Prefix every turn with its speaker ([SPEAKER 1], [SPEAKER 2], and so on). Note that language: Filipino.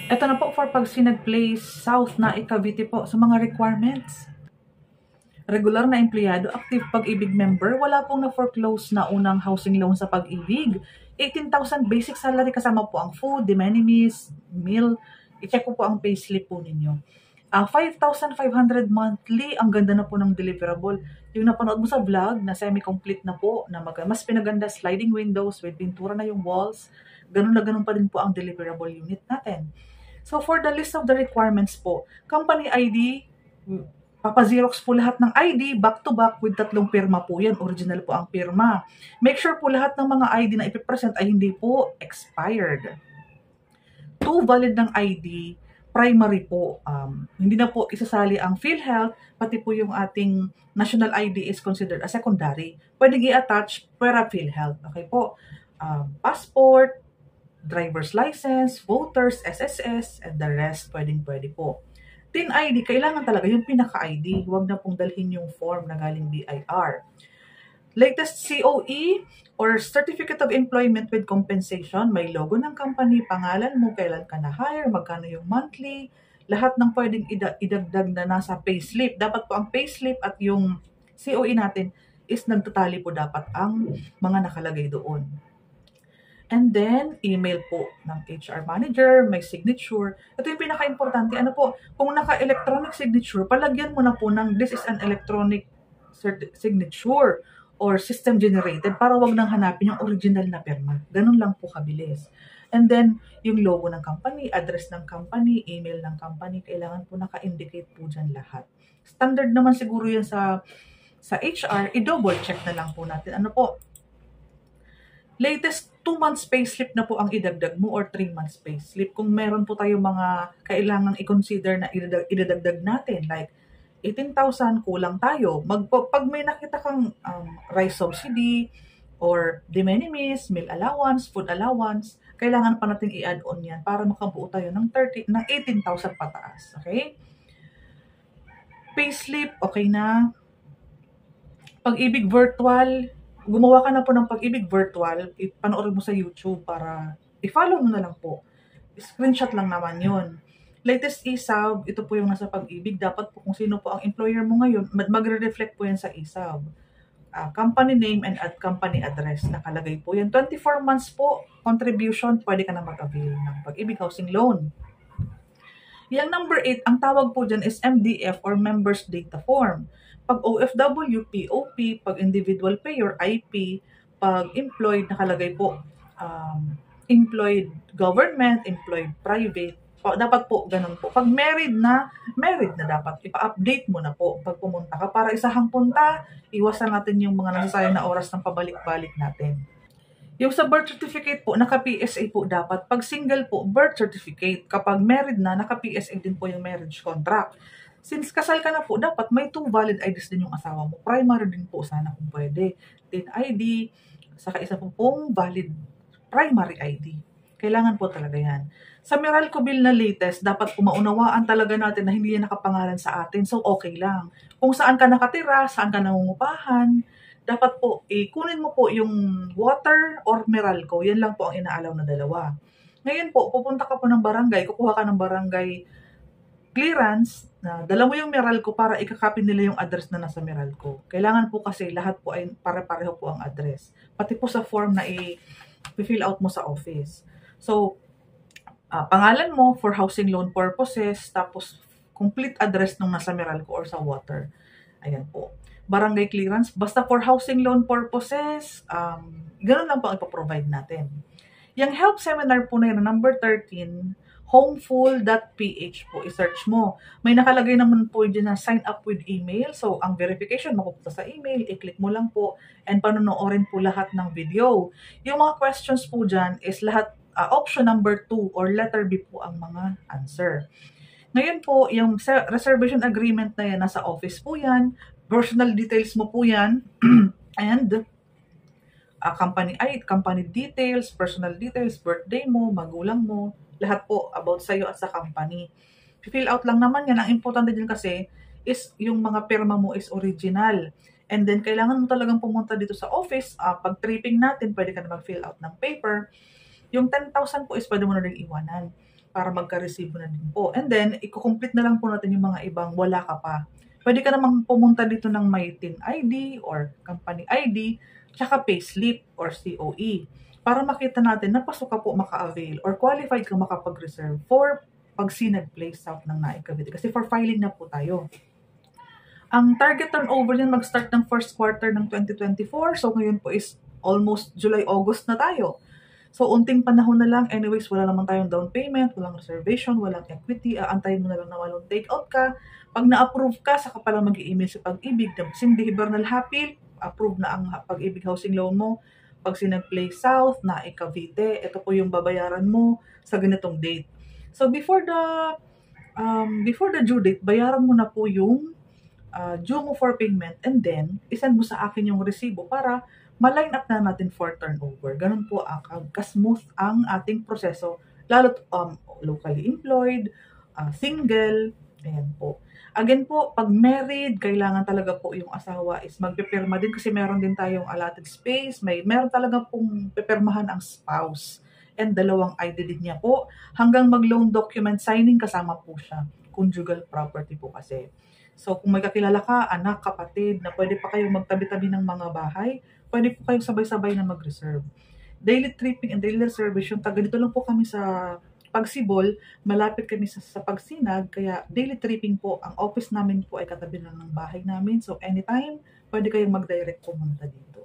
[SPEAKER 1] Ito na po for Pagsinag Place South na Cavite po sa mga requirements. Regular na empleyado, active Pag-ibig member, wala pong na-foreclose na unang housing loan sa Pag-ibig. 18,000 basic salary kasama po ang food, de minimis, meal. I-check po ang payslip po ninyo. 5,500 monthly, ang ganda na po ng deliverable. Yung napanood mo sa vlog na semi-complete na po, na mas pinaganda, sliding windows with pintura na yung walls. Ganun na ganun pa din po ang deliverable unit natin. So for the list of the requirements po, company ID, Papa-Xerox po lahat ng ID, back-to-back with 3 pirma po yan. Original po ang pirma. Make sure po lahat ng mga ID na ipipresent ay hindi po expired. 2 valid ng ID, primary po. Hindi na po isasali ang PhilHealth, pati po yung ating national ID is considered as secondary. Pwedeng i-attach para PhilHealth. Okay po. Passport, driver's license, voters, SSS, and the rest, pwede po. TIN ID, kailangan talaga yung pinaka-ID. Huwag na pong dalhin yung form na galing BIR. Latest COE or Certificate of Employment with Compensation, may logo ng company, pangalan mo, kailan ka na-hire, magkano yung monthly, lahat ng pwedeng idagdag na nasa payslip. Dapat po ang payslip at yung COE natin is nagtatali po dapat ang mga nakalagay doon. And then, email po ng HR manager, may signature. Ito yung pinaka-importante. Ano po, kung naka-electronic signature, palagyan mo na po ng this is an electronic signature or system generated para wag nang hanapin yung original na pirma. Ganun lang po kabilis. And then, yung logo ng company, address ng company, email ng company, kailangan po naka-indicate po dyan lahat. Standard naman siguro yan sa HR, i-double check na lang po natin. Ano po, latest 2 months payslip na po ang idagdag mo or 3 months payslip. Kung meron po tayo mga kailangang i-consider na idadagdag natin, like 18,000, kulang tayo. Pag may nakita kang rice subsidy or de minimis, meal allowance, food allowance, kailangan pa natin i-add on yan para makabuo tayo ng 18,000 pataas. Okay? Payslip, okay na. Pag-ibig virtual, gumawa ka na po ng Pag-ibig virtual, ipanoorin mo sa YouTube para i-follow mo na lang po. Screenshot lang naman yun. Latest ESAB, ito po yung nasa Pag-ibig. Dapat po kung sino po ang employer mo ngayon, magre-reflect po yan sa ESAB. Company name and company address, nakalagay po yan. 24 months po, contribution, pwede ka na mag-avail ng Pag-ibig Housing Loan. Yung number 8, ang tawag po dyan is MDF or Members Data Form. Pag OFW, POP, pag individual payer, IP, pag employed, nakalagay po, employed government, employed private, dapat po ganun po. Pag married na dapat, ipa-update mo na po pag pumunta ka para isahang punta, iwasan natin yung mga nasasayang na oras ng pabalik-balik natin. Yung sa birth certificate po, naka-PSA po dapat. Pag single po, birth certificate. Kapag married na, naka-PSA din po yung marriage contract. Since kasal ka na po, dapat may 2 valid IDs din yung asawa mo. Primary din po sana kung pwede. TIN ID, saka isa po pong valid primary ID. Kailangan po talaga yan. Sa Meralco Bill na latest, dapat po maunawaan talaga natin na hindi yan nakapangalan sa atin. So, okay lang. Kung saan ka nakatira, saan ka nangungupahan, dapat po, kunin mo po yung water or Meralco. Yan lang po ang inaalaw na dalawa. Ngayon po, pupunta ka po ng barangay, kukuha ka ng barangay clearance, na dala mo yung Meralco para ikakopy nila yung address na nasa Meralco. Kailangan po kasi lahat po ay pare-pareho po ang address. Pati po sa form na i-fill out mo sa office. So, pangalan mo for housing loan purposes, tapos complete address nung nasa Meralco or sa water. Ayan po. Barangay clearance, basta for housing loan purposes, ganun lang po ang ipaprovide natin. Yung help seminar po na yun, number 13, homeful.ph po, i-search mo. May nakalagay naman po dyan na sign up with email. So, ang verification, mapupunta sa email, i-click mo lang po, and panonoorin po lahat ng video. Yung mga questions po dyan is lahat, option number 2 or letter B po ang mga answer. Ngayon po, yung reservation agreement na yan, nasa office po yan, personal details mo po yan, and company details, personal details, birthday mo, magulang mo, lahat po about sa'yo at sa company. Fill out lang naman yan. Ang importante din kasi is yung mga pirma mo is original. And then, kailangan mo talagang pumunta dito sa office. Pag tripping natin, pwede ka na mag-fill out ng paper. Yung 10,000 po is pwede mo na rin iwanan para magka-resibo na din po. And then, i-complete na lang po natin yung mga ibang wala ka pa. Pwede ka namang pumunta dito ng may TIN ID or company ID, tsaka payslip or COE para makita natin na pasok ka po maka-avail or qualified ka makapag-reserve for pag Sinag Place South ng Naik Cavite. Kasi for filing na po tayo. Ang target turnover niyan mag-start ng first quarter ng 2024. So ngayon po is almost July, August na tayo. So unting panahon na lang. Anyways, wala naman tayong down payment, walang reservation, walang equity. Aantayin mo na lang na walang take out ka. Pag na-approve ka, saka pala mag-i-email si Pag-ibig na Cindy Hibernal Happy, approve na ang Pag-ibig housing loan mo. Pag Sinag Place South, Naik Cavite, ito po yung babayaran mo sa ganitong date. So before the due date, bayaran mo na po yung due mo for payment, and then isend mo sa akin yung resibo para ma-line up na natin for turnover. Ganun po ka-smooth ang ating proseso, lalo locally employed, single, ayan po. Again po, pag married, kailangan talaga po yung asawa is magpipirma din kasi meron din tayong allotted space, meron talaga pong pipirmahan ang spouse and dalawang ID din niya po. Hanggang mag-loan document signing kasama po siya. Conjugal property po kasi. So, kung may kakilala ka, anak, kapatid, na pwede pa kayong magtabi-tabi ng mga bahay, pwede po kayong sabay-sabay na mag-reserve. Daily tripping and daily reservation, ganito lang po kami sa Pagsibol, malapit kami sa Pagsinag, kaya daily tripping po, ang office namin po ay katabi lang ng bahay namin. So, anytime, pwede kayong mag-direct pumunta dito.